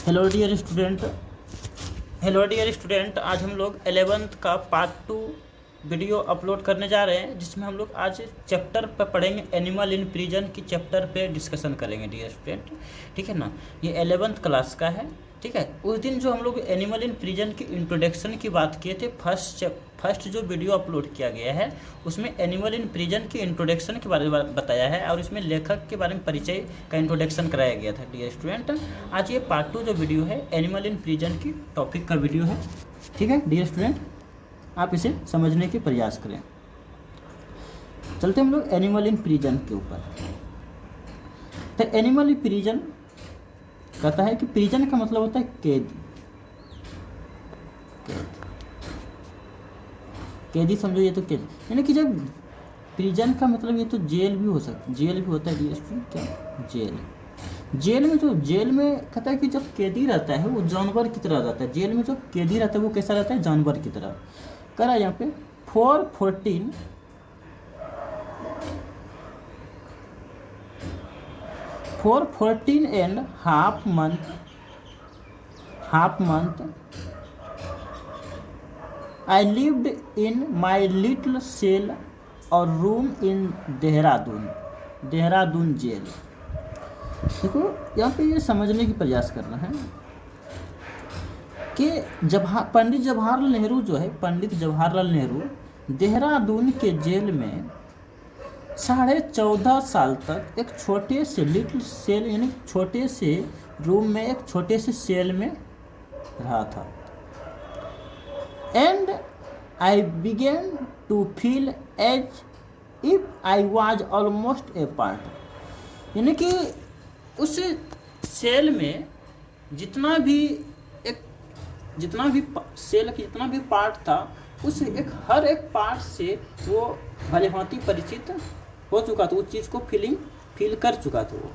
Hello dear student. आज हम लोग 11th का पार्ट 2 वीडियो अपलोड करने जा रहे हैं, जिसमें हम लोग आज चैप्टर पर पढ़ेंगे एनिमल इन प्रिजन की चैप्टर पे डिस्कशन करेंगे डियर स्टूडेंट। ठीक है ना, ये 11th क्लास का है। ठीक है, उस दिन जो हम लोग एनिमल इन प्रिजन की इंट्रोडक्शन की बात किए थे, फर्स्ट जो वीडियो अपलोड किया गया है उसमें एनिमल इन प्रिजन की इंट्रोडक्शन के बारे में बताया है और इसमें लेखक के बारे में परिचय का इंट्रोडक्शन कराया गया था डियर स्टूडेंट। आज ये पार्ट 2 जो वीडियो है एनिमल इन प्रिजन की टॉपिक का वीडियो है। ठीक है डियर स्टूडेंट, आप इसे समझने के प्रयास करें। चलते हम लोग एनिमल इन प्रिजन के ऊपर। तो एनिमल इन प्रिजन कहता है कि प्रिजन का मतलब होता है कैदी। कैदी समझो, ये तो कैदी यानी कि जब प्रिजन का मतलब ये तो जेल भी हो सकता है, जेल भी होता है क्या जेल में जो जेल में कहता है कि जब कैदी रहता है वो जानवर की तरह रहता है। जेल में जो कैदी रहता है वो कैसा रहता है, जानवर की तरह। कह रहा है यहाँ पे 14 and half month I lived in my little cell or room in Dehradun जेल। देखो यहाँ पे ये समझने की प्रयास करना है कि पंडित जवाहरलाल नेहरू देहरादून के जेल में 14.5 साल तक एक छोटे से लिटिल सेल यानी छोटे से रूम में, एक छोटे से सेल में रहा था। And I began to feel as if I was almost a part. यानी कि उस सेल में जितना भी सेल की जितना भी पार्ट था, उस हर एक पार्ट से वो भली भांति परिचित हो चुका था, उस चीज़ को फील कर चुका था वो।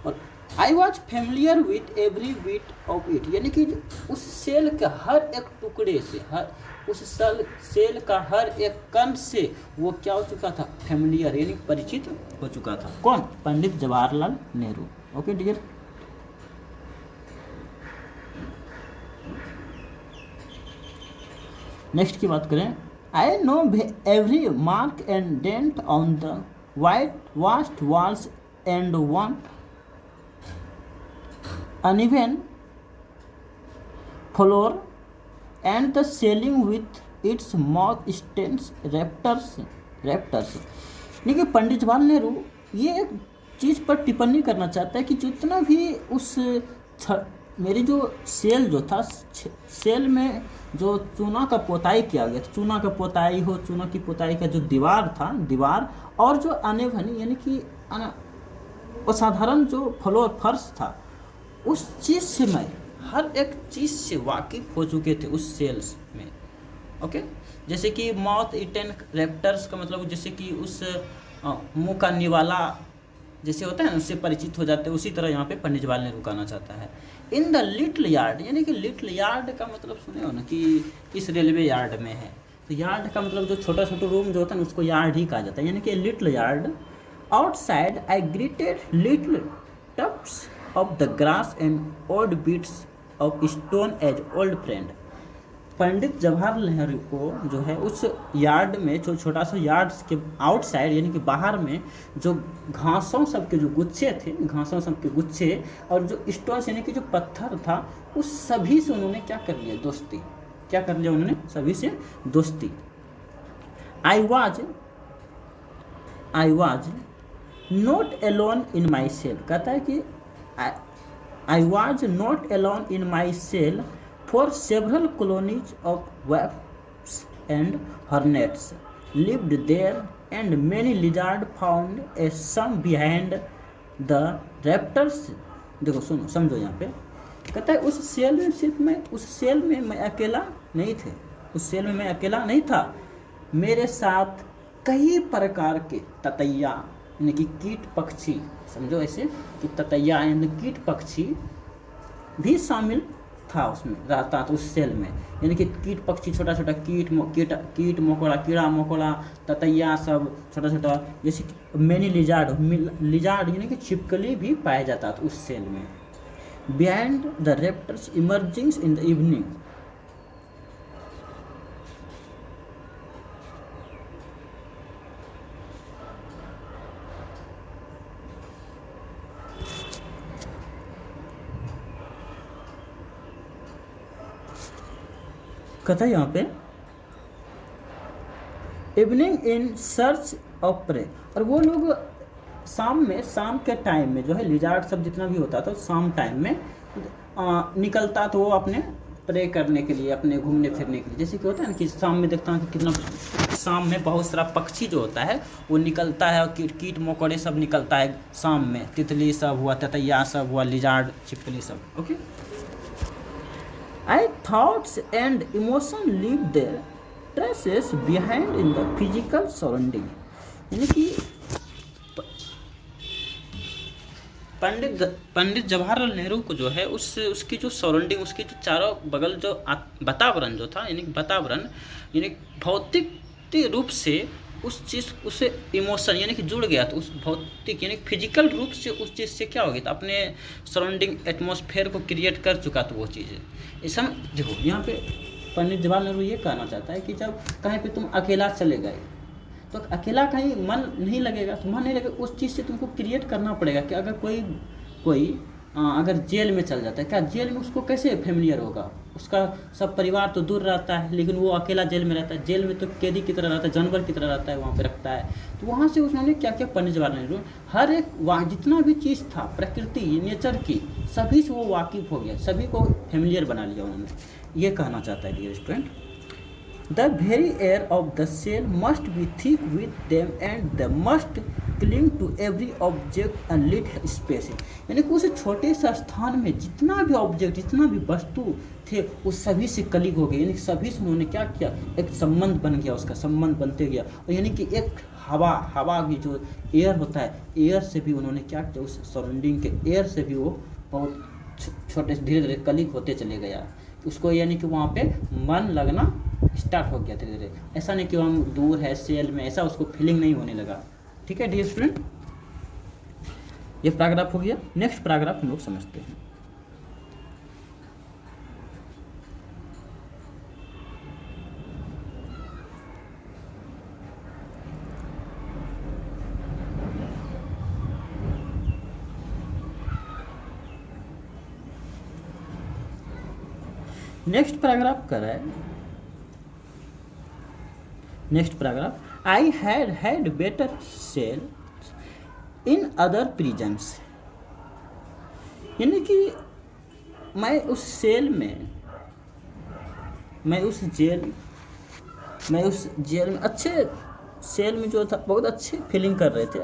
और I was familiar with every bit of it, यानी कि उस सेल के हर एक टुकड़े से, उस सेल का हर एक कण से वो क्या हो चुका था, फेमिलियर यानी परिचित हो चुका था। कौन? Pandit Jawaharlal Nehru. Okay dear, next की बात करें। I know every mark and dent on the white vast walls and one uneven floor and the ceiling with its mouth stains raptors। यानी कि पंडित जवाहरलाल नेहरू ये एक चीज़ पर टिप्पणी करना चाहता है कि जितना भी मेरी जो सेल जो था, सेल में जो चूना का पोताई किया गया था, चूना की पोताई का जो दीवार और जो अनेवन यानी कि असाधारण जो फ्लोर फर्श था, उस चीज़ से मैं हर एक चीज़ से वाकिफ हो चुके थे उस सेल्स में। ओके, जैसे कि माउथ ईटन रैप्टर्स का मतलब जैसे कि उस मुंह का निवाला जैसे होता है ना, उससे परिचित हो जाते हैं। उसी तरह यहाँ पे पंडित जवाहरलाल नेहरू कहना चाहता है। इन द लिटिल यार्ड, यानी कि लिटिल यार्ड का मतलब सुने हो ना कि इस रेलवे यार्ड में है, तो यार्ड का मतलब जो छोटा रूम जो होता है ना उसको यार्ड ही कहा जाता है, यानी कि little yard. Outside I greeted little Tufts of the grass and odd bits of stone as old friend। पंडित जवाहरलाल नेहरू को जो है उस यार्ड में, जो छोटा सा यार्ड के आउटसाइड यानी कि बाहर में जो घासों सब के जो गुच्छे थे, घासों सब के गुच्छे और जो स्टोन यानी कि जो पत्थर था, उस सभी से उन्होंने क्या कर लिया, दोस्ती। क्या कर लिया उन्होंने? सभी से दोस्ती। I was not alone in my cell. कहता है कि I was not alone in my cell, for several colonies of wasps and hornets lived there, and many lizards found a some behind the raptors। देखो सुनो, समझो यहाँ पे कहता है उस सेल में मैं अकेला नहीं था, मेरे साथ कई प्रकार के ततैया यानी कि कीट पक्षी, समझो ऐसे कि ततैया यानी कीट पक्षी भी शामिल था, उसमें रहता था उस सेल में। यानी कि कीट पक्षी, छोटा कीट मकोड़ा, कीड़ा मकोड़ा, ततैया सब छोटा, जैसे मैनी लिजार्ड यानी कि छिपकली भी पाया जाता था उस सेल में। behind the raptors emerging in the evening. कथा यहाँ पे evening in search of prey, और वो लोग शाम के टाइम में जो है लिजार्ड सब जितना भी होता था शाम टाइम में निकलता तो वो अपने प्रे करने के लिए, अपने घूमने फिरने के लिए। जैसे कि होता है ना कि शाम में देखता हूँ कि कितना शाम में बहुत सारा पक्षी जो होता है वो निकलता है, और कीट मकोड़े सब निकलता है शाम में, तितली सब हुआ, ततैया सब हुआ, लिजार्ड छिपकली सब। Okay, I thoughts and emotion leave their traces behind in the physical surrounding. यानी कि पंडित जवाहरलाल नेहरू को जो है उसकी जो सराउंडिंग, उसके जो चारों बगल जो वातावरण जो था, यानी वातावरण यानी भौतिक रूप से उस चीज़ उसे इमोशन यानी कि जुड़ गया। तो उस भौतिक यानी फिजिकल रूप से उस चीज़ से क्या हो गया, तो अपने सराउंडिंग एटमॉस्फेयर को क्रिएट कर चुका। तो वो चीज़ ऐसा देखो, यहाँ पे पंडित जवाहरलाल नेहरू ये कहना चाहता है कि जब कहीं पे तुम अकेला चले गए तो अकेला कहीं मन नहीं लगेगा, तो मन नहीं लगेगा, उस चीज़ से तुमको क्रिएट करना पड़ेगा। कि अगर कोई अगर जेल में चल जाता है, क्या जेल में उसको कैसे फेमिलियर होगा, उसका सब परिवार तो दूर रहता है, लेकिन वो अकेला जेल में रहता है। जेल में तो कैदी की तरह रहता है, जानवर की तरह रहता है, वहाँ पे रखता है। तो वहाँ से उन्होंने क्या क्या पंडित जवाहरलाल नेहरू हर एक वहाँ जितना भी चीज़ था प्रकृति नेचर की, सभी से वो वाकिफ़ हो गया, सभी को फेमिलियर बना लिया उन्होंने। ये कहना चाहता है dear student. The very air of the cell must be thick with them and they must cling to every object and little space। यानी कि उस छोटे से स्थान में जितना भी ऑब्जेक्ट, जितना भी वस्तु थे, वो सभी से कलीग हो गए। यानी सभी से उन्होंने क्या किया, एक संबंध बन गया, उसका संबंध बनते गया। और यानी कि एक हवा भी जो एयर होता है, एयर से भी उन्होंने क्या किया, उस सराउंडिंग के एयर से भी वो बहुत छोटे धीरे धीरे कलीग होते चले गया। उसको यानी कि वहाँ पे मन लगना स्टार्ट हो गया धीरे धीरे। ऐसा नहीं कि हम दूर है सेल में, ऐसा उसको फीलिंग नहीं होने लगा। ठीक है डियर स्टूडेंट, ये पैराग्राफ हो गया। नेक्स्ट पैराग्राफ हम लोग समझते हैं। नेक्स्ट पैराग्राफ कर रहा है, next paragraph, I had better cell in other prisons. यानी कि मैं उस सेल में, मैं उस जेल में अच्छे सेल में जो था बहुत अच्छे फीलिंग कर रहे थे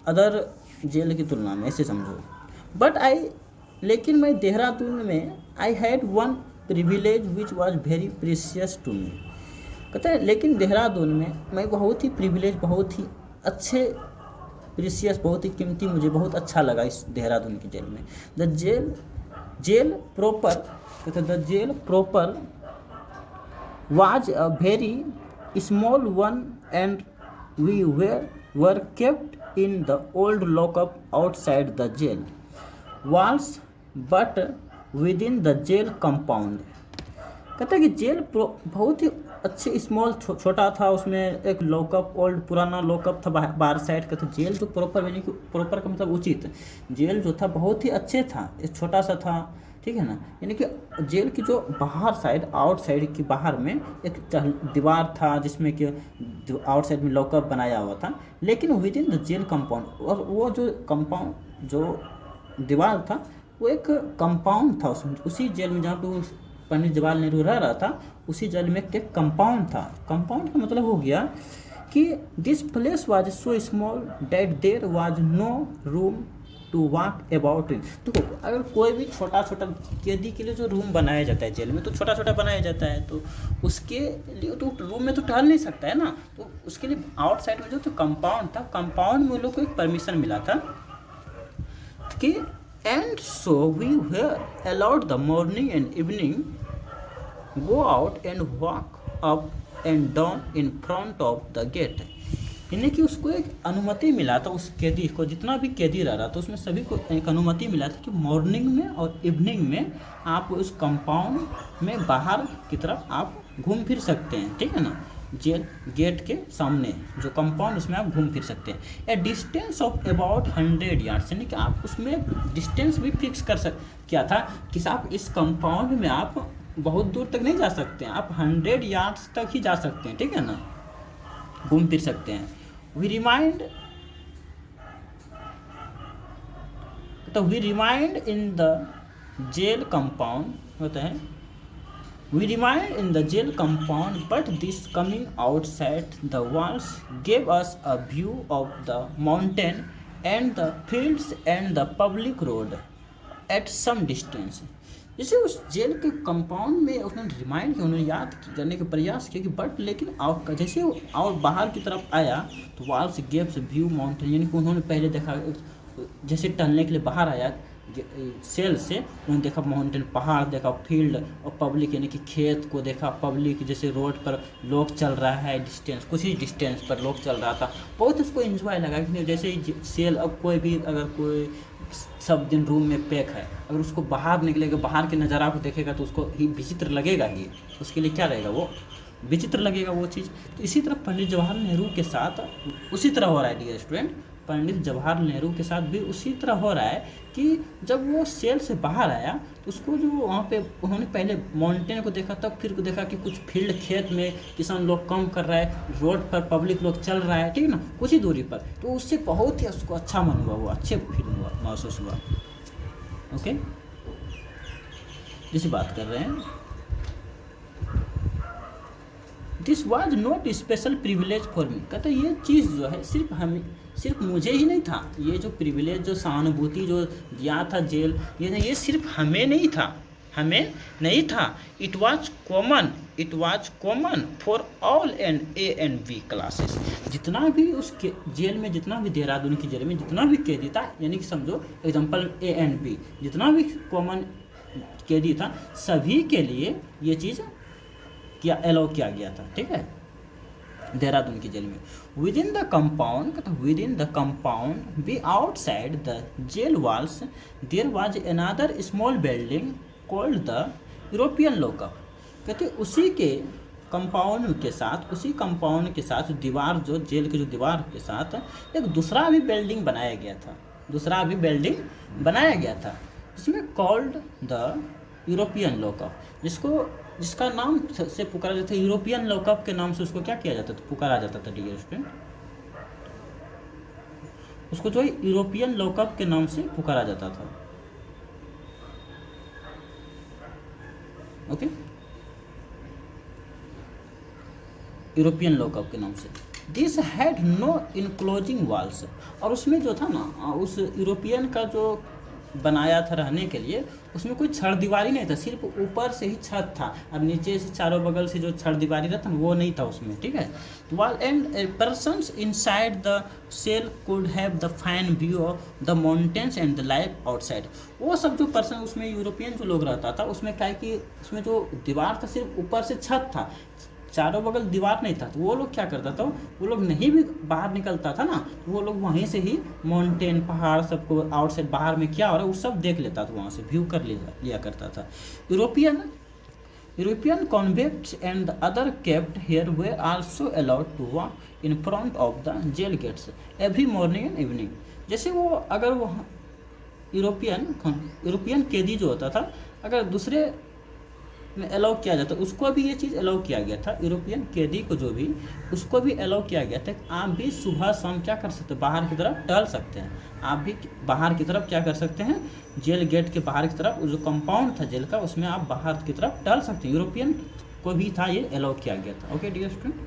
अदर जेल की तुलना में, ऐसे समझो। बट लेकिन मैं देहरादून में I had one privilege which was very precious to me. कहता है लेकिन देहरादून में मैं बहुत ही प्रिविलेज, बहुत ही अच्छे, प्रीशियस बहुत ही कीमती, मुझे बहुत अच्छा लगा इस देहरादून की जेल में। द जेल प्रॉपर, कहते the jail proper was a very small one and we were kept in the old lockup outside the jail walls but within the jail compound। कहता है कि जेल बहुत ही अच्छे स्मॉल छोटा था, उसमें एक लॉकअप, ओल्ड पुराना लॉकअप था बाहर साइड का। तो जेल जो प्रॉपर, यानी कि प्रॉपर का मतलब उचित, जेल जो था बहुत ही अच्छे था, एक छोटा सा था, ठीक है ना। यानी कि जेल की जो बाहर साइड, आउट साइड की बाहर में एक दीवार था जिसमें कि आउट साइड में लॉकअप बनाया हुआ था, लेकिन within the jail compound, और वो जो कंपाउंड जो दीवार था वो एक कंपाउंड था उसमें, उसी जेल में जहाँ पे पंडित जवाहरलाल नेहरू रह रहा था, उसी जेल में एक कंपाउंड था। कंपाउंड का मतलब हो गया कि this place was so small that there was no room to walk about in. तो अगर कोई भी छोटा छोटा कैदी के लिए जो रूम बनाया जाता है जेल में, तो छोटा छोटा बनाया जाता है, तो उसके लिए तो रूम में तो टहल नहीं सकता है ना, तो उसके लिए आउटसाइड में जो तो कंपाउंड था, कंपाउंड में उन लोग को एक परमिशन मिला था कि and so we were allowed the morning and evening go out and walk up and down in front of the gate. यानी कि उसको एक अनुमति मिला था, उस कैदी को, जितना भी कैदी रह रहा था उसमें सभी को एक अनुमति मिला था कि मॉर्निंग में और इवनिंग में आप उस कंपाउंड में बाहर की तरफ आप घूम फिर सकते हैं, ठीक है ना। जेल गेट के सामने जो कंपाउंड, उसमें आप घूम फिर सकते हैं। ए डिस्टेंस ऑफ अबाउट 100 यार्ड्स, यानी कि आप उसमें डिस्टेंस भी फिक्स कर क्या था कि आप इस कंपाउंड में आप बहुत दूर तक नहीं जा सकते हैं, आप 100 यार्ड्स तक ही जा सकते हैं, ठीक है ना, घूम फिर सकते हैं। We remained in the jail compound होता है, we remained in the jail compound, but this coming outside the walls gave us a view of the mountain and the fields and the public road at some distance। जैसे उस jail के compound में उन्होंने remind किया, उन्होंने याद करने का प्रयास किया कि बट लेकिन जैसे और बाहर की तरफ आया तो वॉल्स गेव्स व्यू माउंटेन, यानी कि उन्होंने पहले देखा, जैसे टहलने के लिए बाहर आया सेल से, उन्होंने देखा माउंटेन, पहाड़ देखा, फील्ड और पब्लिक यानी कि खेत को देखा, पब्लिक जैसे रोड पर लोग चल रहा है, डिस्टेंस कुछ ही डिस्टेंस पर लोग चल रहा था, बहुत उसको एंजॉय लगा कि जैसे सेल, अब कोई भी अगर कोई सब दिन रूम में पैक है, अगर उसको बाहर निकलेगा, बाहर के नज़ारा को देखेगा तो उसको ही विचित्र लगेगा ही, उसके लिए क्या रहेगा, वो विचित्र लगेगा वो चीज़। तो इसी तरह पंडित जवाहरलाल नेहरू के साथ उसी तरह हो रहा है डियर स्टूडेंट, पंडित जवाहरलाल नेहरू के साथ भी उसी तरह हो रहा है कि जब वो सेल से बाहर आया तो उसको जो वहाँ पे उन्होंने पहले माउंटेन को देखा, तब फिर को देखा कि कुछ फील्ड खेत में किसान लोग काम कर रहा है, रोड पर पब्लिक लोग चल रहा है, ठीक है ना, कुछ ही दूरी पर, तो उससे बहुत ही उसको अच्छा मन हुआ, वो अच्छे फील हुआ, महसूस हुआ। ओके, जिसकी बात कर रहे हैं, this was not special privilege for me, कहते ये चीज़ जो है सिर्फ मुझे ही नहीं था, ये जो प्रिविलेज, जो सहानुभूति जो दिया था जेल, ये सिर्फ हमें नहीं था, it was common for all and A and B classes. जितना भी उस जेल में, जितना भी देहरादून की जेल में जितना भी कैदी था, यानी कि समझो एग्जांपल ए एंड बी, जितना भी कॉमन कैदी था, सभी के लिए ये चीज़ क्या अलाउ किया गया था, ठीक है, देहरादून की जेल में। Within the compound but outside the jail walls there was another small building called the European lockup. कहते उसी कंपाउंड के साथ दीवार, जो जेल के जो दीवार के साथ एक दूसरा भी बिल्डिंग बनाया गया था, जिसमें कॉल्ड द यूरोपियन लॉकअप, जिसका नाम से पुकारा जाता है, यूरोपियन लॉकअप के नाम से उसको क्या किया जाता था, पुकारा जाता था डियर स्टूडेंट, उसको जो है यूरोपियन लॉकअप के नाम से पुकारा जाता था। ओके, यूरोपियन लॉकअप के नाम से। This had no enclosing walls, और उसमें जो था ना, उस यूरोपियन का जो बनाया था रहने के लिए, उसमें कोई छड़ दीवारी नहीं था, सिर्फ ऊपर से ही छत था, और नीचे से चारों बगल से जो छड़ दीवारी रहता ना, वो नहीं था उसमें, ठीक है। Wall and persons inside the cell could have the fine view of the mountains and the life outside. वो सब जो पर्सन उसमें यूरोपियन जो लोग रहता था, उसमें क्या है कि उसमें जो दीवार था सिर्फ ऊपर से छत था, चारों बगल दीवार नहीं था, तो वो लोग क्या करता था, वो लोग नहीं भी बाहर निकलता था ना, तो वो लोग वहीं से ही माउंटेन, पहाड़, सबको आउटसाइड बाहर में क्या हो रहा है वो सब देख लेता था, वहाँ से व्यू कर लिया करता था। European convicts and the other kept here were also allowed to walk in front of the jail gates every morning and evening. जैसे वो अगर वो यूरोपियन कैदी जो होता था, अगर दूसरे में अलाउ किया जाता, उसको भी ये चीज़ अलाउ किया गया था, यूरोपियन कैदी को जो भी, उसको भी अलाउ किया गया था, आप भी सुबह शाम क्या कर सकते हैं, बाहर की तरफ टहल सकते हैं, आप भी बाहर की तरफ क्या कर सकते हैं, जेल गेट के बाहर की तरफ, जो कंपाउंड था जेल का, उसमें आप बाहर की तरफ टहल सकते हैं, यूरोपियन को भी था ये अलाउ किया गया था। Okay dear student,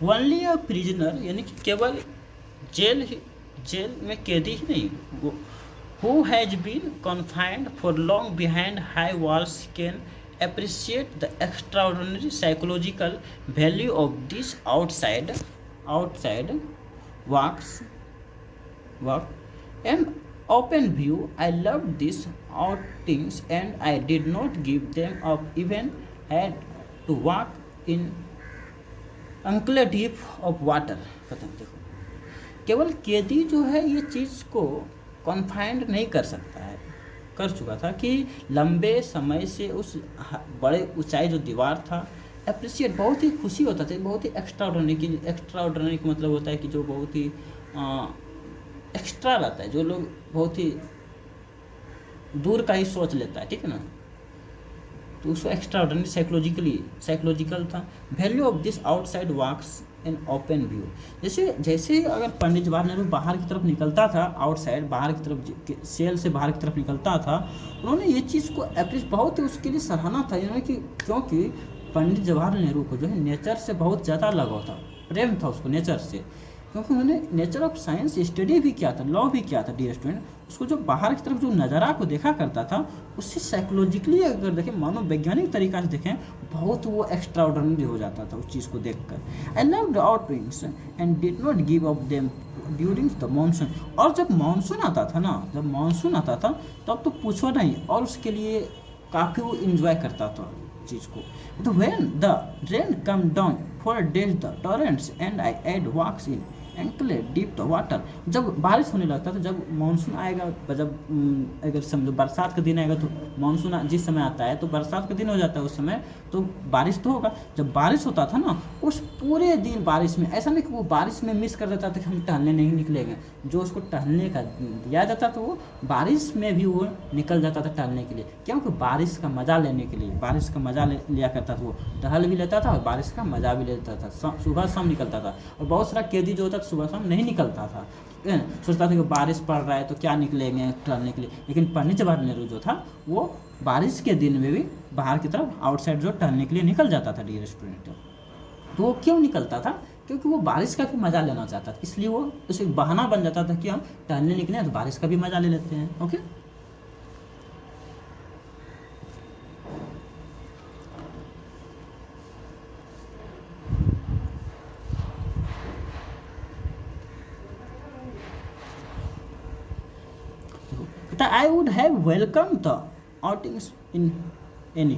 only a prisoner, यानी कि केवल जेल में कैदी ही नहीं, who has been confined for long behind high walls can appreciate the extraordinary psychological value of this outside walks walk and open view. I loved these outings and I did not give them up, even had to walk in ankle deep of water. खत्म। देखो, केवल कैदी जो है ये चीज़ को confined नहीं कर सकता है, कर चुका था कि लंबे समय से उस बड़े ऊंचाई जो दीवार था अप्रिशिएट, बहुत ही खुशी होता था, बहुत ही एक्स्ट्रा ऑर्डिनरी का मतलब होता है कि जो बहुत ही एक्स्ट्रा रहता है, जो लोग बहुत ही दूर का ही सोच लेता है, ठीक है ना, तो उसको एक्स्ट्रा ऑर्डिनरी साइकोलॉजिकल था। Value of this outside walks in open view, जैसे जैसे अगर पंडित जवाहरलाल नेहरू बाहर की तरफ निकलता था, आउटसाइड बाहर की तरफ, सेल से बाहर की तरफ निकलता था, उन्होंने ये चीज़ को अप्रिशिएट, बहुत ही उसके लिए सराहना था, यानी कि क्योंकि पंडित जवाहरलाल नेहरू को जो है नेचर से बहुत ज़्यादा लगाव था, प्रेम था उसको नेचर से, क्योंकि उन्होंने नेचर ऑफ साइंस स्टडी भी किया था, लॉ भी किया था। डियर स्टूडेंट, उसको जो बाहर की तरफ जो नज़ारा को देखा करता था, उससे साइकोलॉजिकली अगर देखें, मनोवैज्ञानिक तरीका से देखें, बहुत वो एक्स्ट्रा ऑर्डिनरी हो जाता था उस चीज़ को देखकर। I love the outwings and did not give up them during the monsoon. और जब मानसून आता था ना, तब तो पूछो नहीं, और उसके लिए काफ़ी वो इंजॉय करता था चीज़ को। तो when the rain come down for days the torrents and I had walks in ankle deep the water, जब बारिश होने लगता था, जब मानसून आएगा, जब अगर समझो बरसात का दिन आएगा, तो मानसून जिस समय आता है तो बरसात का दिन हो जाता है, उस समय तो बारिश तो होगा। जब बारिश होता था ना, उस पूरे दिन बारिश में, ऐसा नहीं कि वो बारिश में मिस कर देता था कि हम टहलने नहीं निकलेंगे, जो उसको टहलने का दिया जाता था वो बारिश में भी वो निकल जाता था टहलने के लिए, क्योंकि बारिश का मज़ा लेने के लिए, बारिश का मज़ा लिया करता था, वो टहल भी लेता था और बारिश का मज़ा भी लेता था। सुबह शाम निकलता था, और बहुत सारा कैदी जो होता था सुबह शाम नहीं निकलता था, सोचता था कि बारिश पड़ रहा है तो क्या निकलेंगे टहलने के लिए। लेकिन पंडित जवाहरलाल नेहरू जो था, वो बारिश के दिन में भी बाहर की तरफ आउटसाइड जो टहलने के लिए निकल जाता था। डियर स्टूडेंट, तो वो क्यों निकलता था? क्योंकि वो बारिश का भी मज़ा लेना चाहता था, इसलिए वो उसे बहाना बन जाता था कि हम टहलने निकले तो बारिश का भी मज़ा ले लेते हैं। Okay, I would have welcome the outings in any.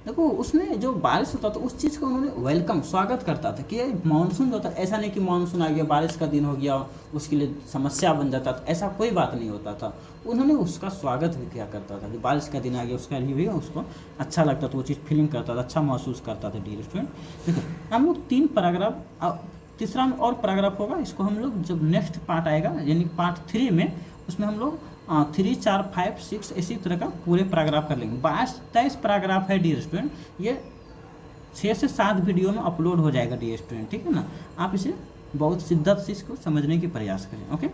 देखो, उसमें जो बारिश होता था उस चीज़ का उन्होंने वेलकम, स्वागत करता था कि मानसून जो था, ऐसा नहीं कि मानसून आ गया, बारिश का दिन हो गया, उसके लिए समस्या बन जाता था, ऐसा कोई बात नहीं होता था। उन्होंने उसका स्वागत भी किया करता था, जो बारिश का दिन आ गया उसका लिए भी उसको अच्छा लगता था, वो चीज़ फीलिंग करता था, अच्छा महसूस करता था। डियर स्टूडेंट, देखो हम लोग 3 पैराग्राफ, तीसरा और पैराग्राफ होगा, इसको हम लोग जब नेक्स्ट पार्ट आएगा, यानी पार्ट 3 में, उसमें हम लोग 3, 4, 5, 6 इसी तरह का पूरे पैराग्राफ कर लेंगे। 22-23 पैराग्राफ है डियर स्टूडेंट, ये 6 से 7 वीडियो में अपलोड हो जाएगा डियर स्टूडेंट, ठीक है ना। आप इसे बहुत शिद्दत से इसको समझने की प्रयास करें। Okay,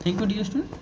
thank you dear student.